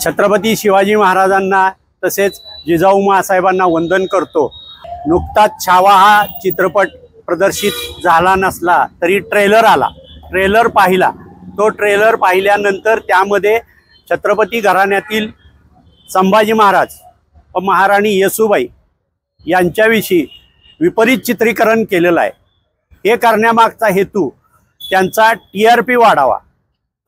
छत्रपती शिवाजी महाराजांना तसेच जिजाऊ माँसाहेबांना वंदन करतो। नुकताच छावा हा चित्रपट प्रदर्शित झाला नसला तरी ट्रेलर आला, ट्रेलर पाहिला। तो ट्रेलर पाहिल्यानंतर त्यामध्ये छत्रपती घराण्यातील संभाजी महाराज व महाराणी येसूबाई यांच्याविषयी विपरीत चित्रीकरण केलेलं आहे। हे करण्यामागचा हेतू त्यांचा TRP वाढावा।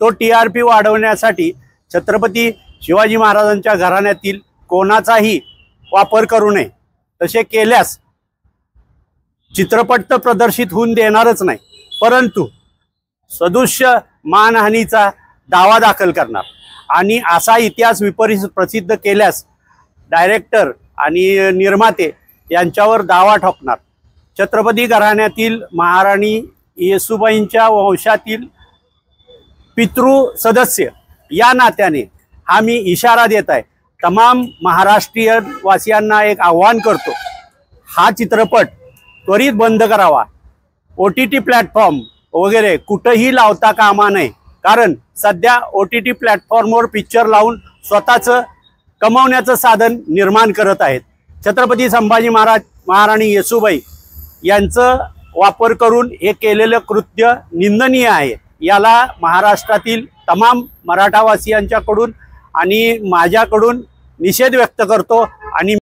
तो TRP वाढवण्यासाठी छत्रपती शिवाजी महाराजांच्या घराण्यातील कोणाचाही वापर करू नये, तसे केल्यास चित्रपट तर प्रदर्शित होऊन देणारच नाही, परंतु सदृश्य मानहानीचा दावा दाखल करणार आणि असा इतिहास विपरीत प्रसिद्ध केल्यास डायरेक्टर आणि निर्माते यांच्यावर दावा ठोकणार। छत्रपती घराण्यातील महाराणी येसूबाईंच्या वंशातील पितृ सदस्य या नात्याने हा मी इशारा देत आहे। तमाम महाराष्ट्रीयन वासियांना एक आव्हान करतो, हा चित्रपट त्वरित बंद करावा। OTT प्लॅटफॉर्म वगैरे कुठेही लावता कामा नये, कारण सध्या OTT प्लॅटफॉर्मवर पिक्चर लावून स्वतःचं कमावण्याचं साधन निर्माण करत आहेत। छत्रपती संभाजी महाराज महाराणी येसूबाई यांचं वापर करून हे केलेलं कृत्य निंदनीय आहे। याला महाराष्ट्रातील तमाम मराठावासियांच्याकडून आणि माझ्याकडून निषेध व्यक्त करतो आणि